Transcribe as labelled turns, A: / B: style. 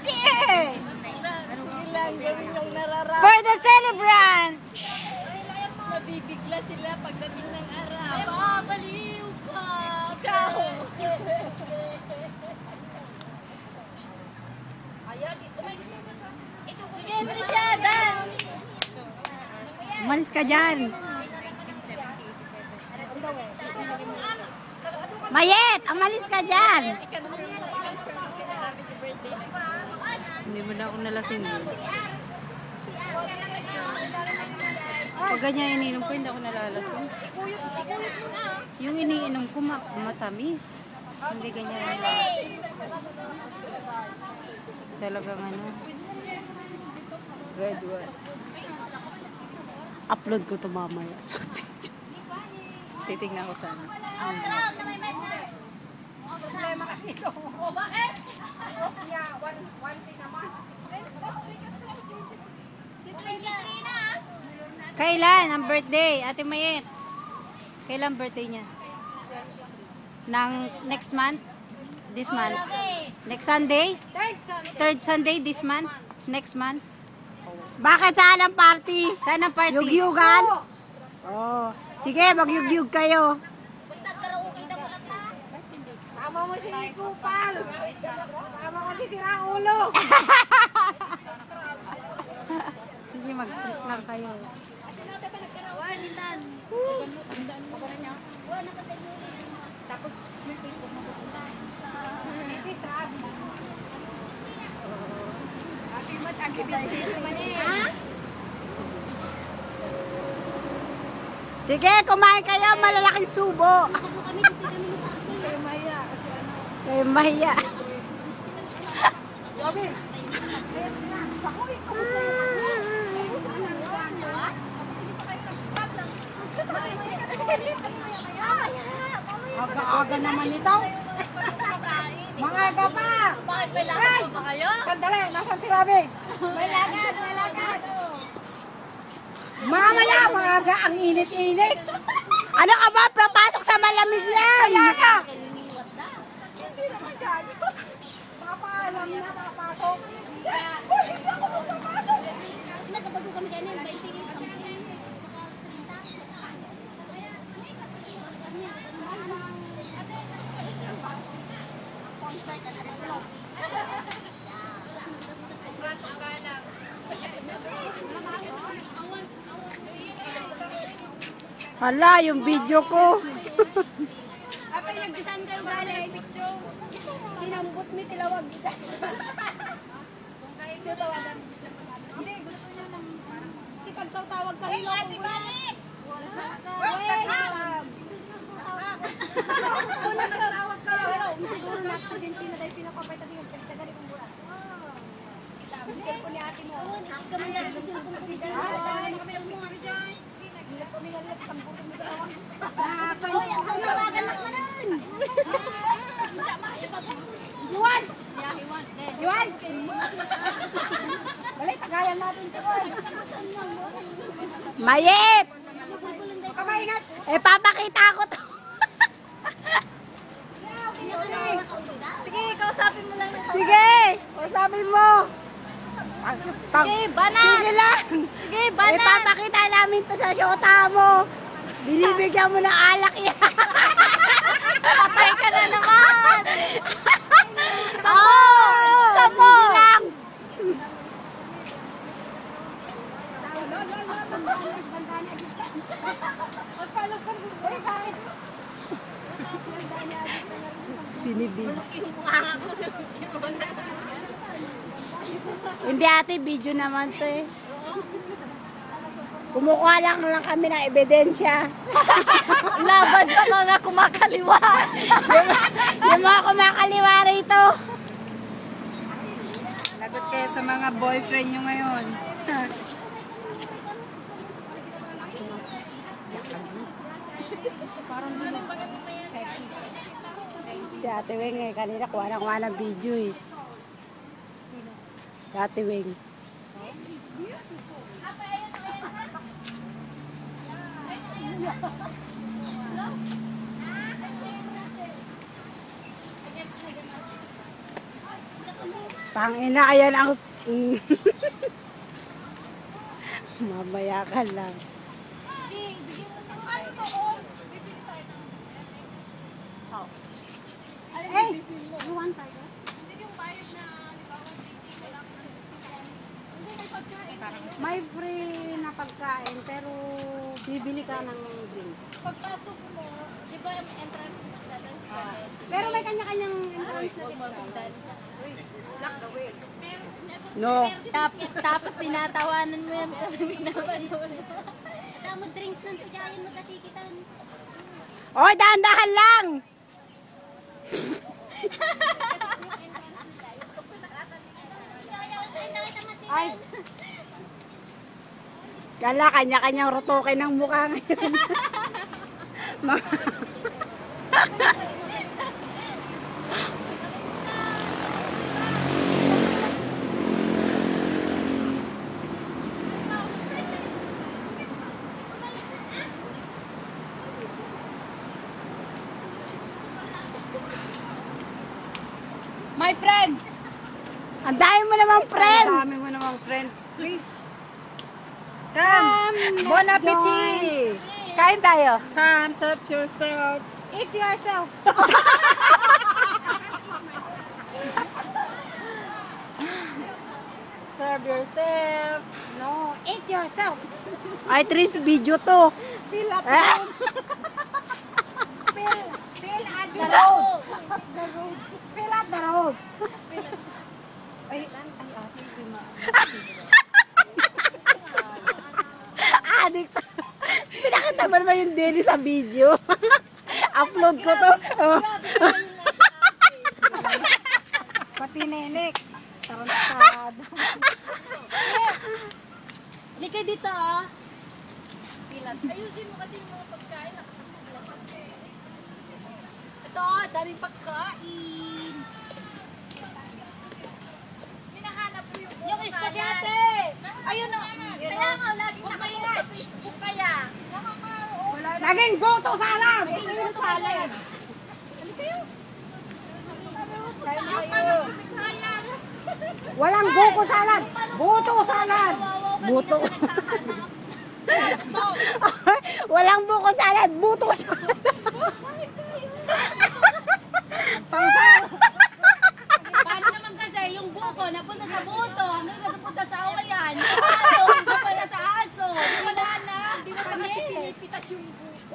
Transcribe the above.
A: Cheers! For the celebrant!
B: Mabibigla sila pagdating ng araw. Baliw ka! Ikaw! Sige, Brishada!
A: Umalis ka dyan. Mayet! Umalis ka dyan.
B: Hindi mo na ako nalasing.
A: Pag ganyan ininom ko, hindi ako nalalasing. Yung iniinom ko, matamis. Hindi ganyan ang talagang ano.
B: Red one.
A: Upload ko to mamaya.
B: Titignan ko sana.
C: Problema kasi ito. O bakit? One scene naman.
A: Kailan ang birthday, Ate Mayet? Kailan birthday niya? Next month? This month? Next Sunday? Third Sunday this month? Next month? Bakit saan ang party? Saan ang party? Yugyugan? Oh. Sige, mag-yugyug kayo.
C: Sama mo si Kupal. Sama mo si Siraulo.
A: Sige, mag-trip lang kayo.
C: Tapos may Facebook mo sa si Sabi. Asimat ang kibiti naman eh.
A: Sige, kumain kayo. Malalaking subo.
C: Kay Maya kasi ano.
A: Kayo mahiya.
C: Sabi. Sakoy ko sa aga-aga naman ito. Mga aga pa.
B: Bakit may lakad pa kayo?
C: Sandali, nasan si Rabi?
B: May lakad, may lakad.
C: Mamaya, mga aga, ang init-init.
A: Ano ka ba? Papasok sa malamig lang.
C: Kaya ka. Hindi naman dyan. Papaalam na, papasok. Uy, hindi ako magpapasok.
B: Nagkabago kami ganyan, 20
A: Hala, yung video ko.
B: Apay nagbisan kayo galing. Sinambot mi tilawag kita.
C: Kung kayo tawagan. Hindi, gusto niya ng tawag ka.
B: Ay, ate, balik!
C: Where's the cam?
B: Kung nagtatawag ka, siguro na-accident na dahil pinapapay tabi yung pagtagali kong buras. Bisa ko ni ate mo. Kami na, bisa ko magpapita. Kami na mga rin. Kami na rin, pangputong nito. Hoy, ang tawagan na ka nun!
C: Yuan!
B: Yuan!
C: Dali, tagayan natin si Juan.
A: Mayet!
C: Kamaingat!
A: Eh, papakita ko to.
B: Sige, kausapin mo lang.
A: Sige, usapin mo.
B: Sige, bana!
A: Sige lang.
B: Sige,
A: Eh,
B: bana!
A: papakita namin to sa shota mo. Binibigyan mo ng alak yan.
B: Patay ka na naman!
A: Sapo! Sapo! lang. Binibig. Hindi ate, video naman to eh. Kumukuha lang kami ng ebidensya.
B: Laban sa mga kumakaliwa!
A: Yung mga kumakaliwa rito.
C: Lagot kayo sa mga boyfriend nyo ngayon.
A: Si Ate Weng eh, kanina kuha ng video eh. Si Ate Weng. Tangina, ayan ang... Mamaya ka lang.
B: Ano to? Oh, bibili tayo ng...
A: Eh, you want tayo?
B: Hindi yung bayad na, halimbawa, 50 na lang. Hindi, may pagkain.
A: May free na pagkain, pero bibili ka ng drink.
B: Pagpasok mo, di ba yung entrance na dance pa?
A: Pero may kanya-kanyang entrance na
D: No.
B: Tapos tinatawanan mo yan. Tama drinks ng tuyayan mo tatikitan.
A: Oy, dahan-dahan lang! Ay! Kala, kanya-kanyang rotoke ng mukha ngayon.
D: My friends!
A: Ang dami mo namang friend!
D: Ang dami mo namang friend. Please. Come! Bon appetit! Kain tayo. Come, serve yourself.
A: Eat yourself!
D: Serve yourself.
A: No, eat yourself!
D: Ay, Tris, video to.
A: Fill up
D: Ah!
A: Fill at the road! Fill up the road! Ay, ate,
D: Adik. Pinakita mo naman yung Denny sa video. Upload ko to. Oh.
A: pati nenek. Tarantado.
B: Lika dito ah. Ayusin mo kasi yung mga pagkain. Ito, daming pagkain. Hinahanap mo yung spaghetti. Ayun o. Kaya nga, lagi na kayo sa Facebook kaya.
A: Naging goto salad! Ito yung salad. Walang buko salad! Buto salad!
D: Buto. Walang buko salad. Buto salad.
B: Paano naman kasi yung buko napunta sa buto hanggang napunta sa awayan.